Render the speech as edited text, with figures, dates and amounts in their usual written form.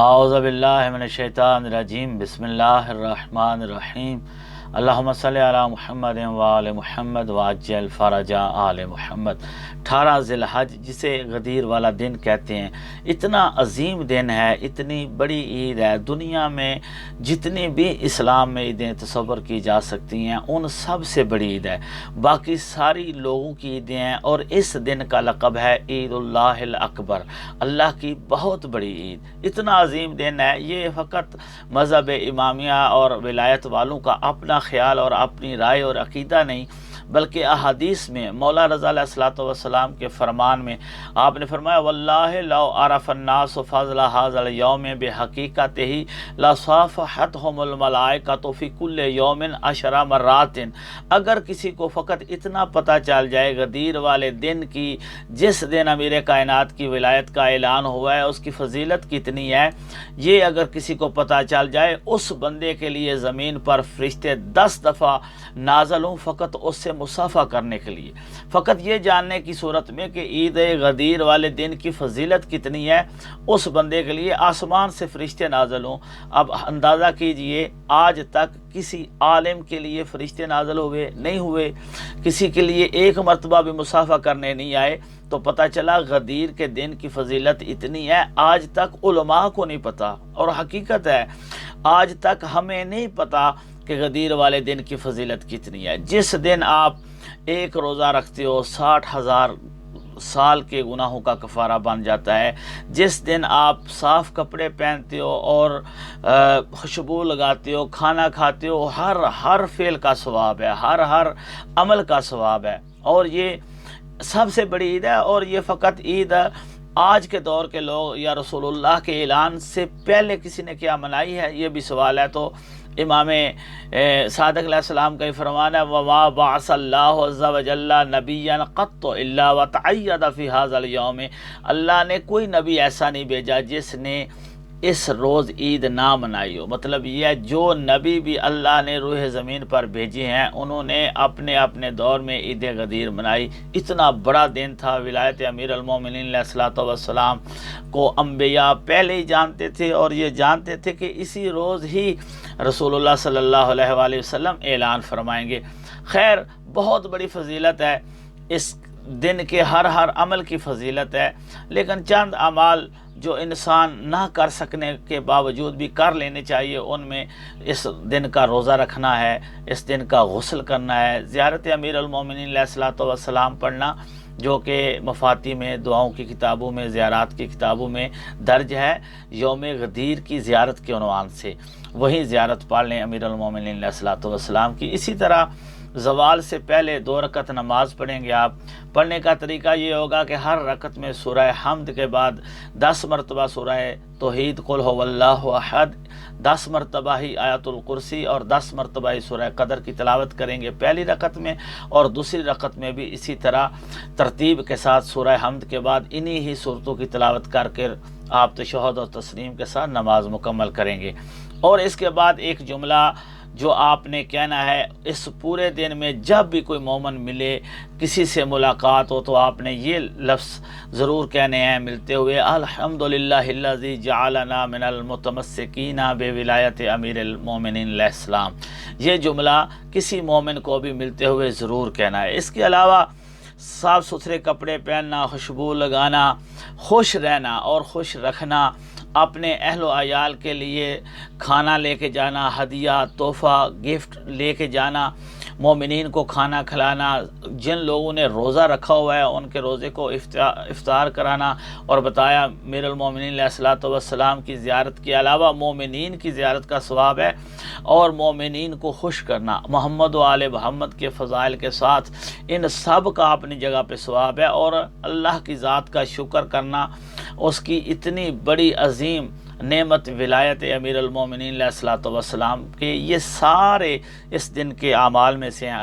اعوذ باللہ من الشیطان الرجیم بسم اللہ الرحمن الرحیم اللہم صلی علی محمد وآل محمد وعجل فرج آل محمد۔ 18 ذی الحج جسے غدیر والا دن کہتے ہیں، اتنا عظیم دن ہے، اتنی بڑی عید ہے۔ دنیا میں جتنی بھی اسلام میں عیدیں تصور کی جا سکتی ہیں ان سب سے بڑی عید ہے، باقی ساری لوگوں کی عیدیں ہیں، اور اس دن کا لقب ہے عید اللہ الاکبر، اللہ کی بہت بڑی عید۔ اتنا عظیم دن ہے، یہ فقط مذہب امامیہ اور ولایت والوں کا اپنا خیال اور اپنی رائے اور عقیدہ نہیں، بلکہ احادیث میں مولا رضا علیہ الصلوۃ والسلام کے فرمان میں آپ نے فرمایا واللہ لو عرف الناس فضل هذا اليوم بحقیقتہ لصافحتهم الملائکۃ فی کل یوم 10 مرات۔ اگر کسی کو فقط اتنا پتہ چل جائے غدیر والے دن کی، جس دن امیر کائنات کی ولایت کا اعلان ہوا ہے، اس کی فضیلت کتنی ہے، یہ اگر کسی کو پتہ چل جائے، اس بندے کے لیے زمین پر فرشتے 10 دفعہ نازل ہوں فقط اس سے مصافحہ کرنے کے لیے، فقط یہ جاننے کی صورت میں کہ عید غدیر والے دن کی فضیلت کتنی ہے، اس بندے کے لیے آسمان سے فرشتے نازل ہوں۔ اب اندازہ کیجئے آج تک کسی عالم کے لیے فرشتے نازل ہوئے نہیں ہوئے، کسی کے لیے ایک مرتبہ بھی مصافحہ کرنے نہیں آئے، تو پتہ چلا غدیر کے دن کی فضیلت اتنی ہے، آج تک علماء کو نہیں پتہ، اور حقیقت ہے آج تک ہمیں نہیں پتہ کہ غدیر والے دن کی فضیلت کتنی ہے۔ جس دن آپ ایک روزہ رکھتے ہو 60,000 سال کے گناہوں کا کفارہ بن جاتا ہے، جس دن آپ صاف کپڑے پہنتے ہو اور خوشبو لگاتے ہو، کھانا کھاتے ہو، ہر فعل کا ثواب ہے، ہر عمل کا ثواب ہے، اور یہ سب سے بڑی عید ہے۔ اور یہ فقط عید آج کے دور کے لوگ یا رسول اللہ کے اعلان سے پہلے کسی نے کیا منائی ہے، یہ بھی سوال ہے۔ تو امام صادق علیہ السلام کا ہی فرمان ہے وَمَا بَعَثَ اللَّهُ عَزَّ وَجَلَّ نَبِيًّا قَطُّ إِلَّا وَتَعَيَّدَ فِي هَذَا الْيَوْمِ۔ اللہ نے کوئی نبی ایسا نہیں بھیجا جس نے اس روز عید نہ منائی ہو۔ مطلب یہ ہے جو نبی بھی اللہ نے روح زمین پر بھیجے ہیں انہوں نے اپنے اپنے دور میں عید غدیر منائی۔ اتنا بڑا دن تھا، ولایت امیر المومنین علیہ الصلوۃ والسلام کو انبیاء پہلے ہی جانتے تھے، اور یہ جانتے تھے کہ اسی روز ہی رسول اللہ صلی اللہ علیہ وآلہ وسلم اعلان فرمائیں گے۔ خیر، بہت بڑی فضیلت ہے اس دن کے، ہر عمل کی فضیلت ہے، لیکن چند اعمال جو انسان نہ کر سکنے کے باوجود بھی کر لینے چاہیے، ان میں اس دن کا روزہ رکھنا ہے، اس دن کا غسل کرنا ہے، زیارت امیر المومنین علیہ الصلوۃ والسلام پڑھنا، جو کہ مفاتی میں دعاؤں کی کتابوں میں، زیارات کی کتابوں میں درج ہے، یوم غدیر کی زیارت کے عنوان سے، وہی زیارت پڑھ لیں امیر المومنین علیہ الصلوۃ والسلام کی۔ اسی طرح زوال سے پہلے 2 رکعت نماز پڑھیں گے آپ۔ پڑھنے کا طریقہ یہ ہوگا کہ ہر رکعت میں سورہ حمد کے بعد 10 مرتبہ سورہ توحید قل هو اللہ احد، 10 مرتبہ ہی آیت الکرسی، اور 10 مرتبہ ہی سورہ قدر کی تلاوت کریں گے پہلی رکعت میں، اور دوسری رکعت میں بھی اسی طرح ترتیب کے ساتھ سورہ حمد کے بعد انہی ہی صورتوں کی تلاوت کر کے آپ تشہد اور تسلیم کے ساتھ نماز مکمل کریں گے۔ اور اس کے بعد ایک جملہ جو آپ نے کہنا ہے اس پورے دن میں، جب بھی کوئی مومن ملے، کسی سے ملاقات ہو، تو آپ نے یہ لفظ ضرور کہنے ہیں ملتے ہوئے الحمدللہ الذی جعلنا من المتمسکین بولایت امیر المومنین علیہ السلام۔ یہ جملہ کسی مومن کو بھی ملتے ہوئے ضرور کہنا ہے۔ اس کے علاوہ صاف ستھرے کپڑے پہننا، خوشبو لگانا، خوش رہنا اور خوش رکھنا، اپنے اہل و عیال کے لیے کھانا لے کے جانا، ہدیہ، تحفہ، گفٹ لے کے جانا، مومنین کو کھانا کھلانا، جن لوگوں نے روزہ رکھا ہوا ہے ان کے روزے کو افطار کرانا، اور بتایا امیر المومنین علیہ الصلوۃ والسلام کی زیارت کے علاوہ مومنین کی زیارت کا ثواب ہے، اور مومنین کو خوش کرنا محمد و آل محمد کے فضائل کے ساتھ، ان سب کا اپنی جگہ پہ ثواب ہے، اور اللہ کی ذات کا شکر کرنا، اس کی اتنی بڑی عظیم نعمت ولایت امیر المومنین علیہ الصلوۃ والسلام کے، یہ سارے اس دن کے اعمال میں سے ہیں۔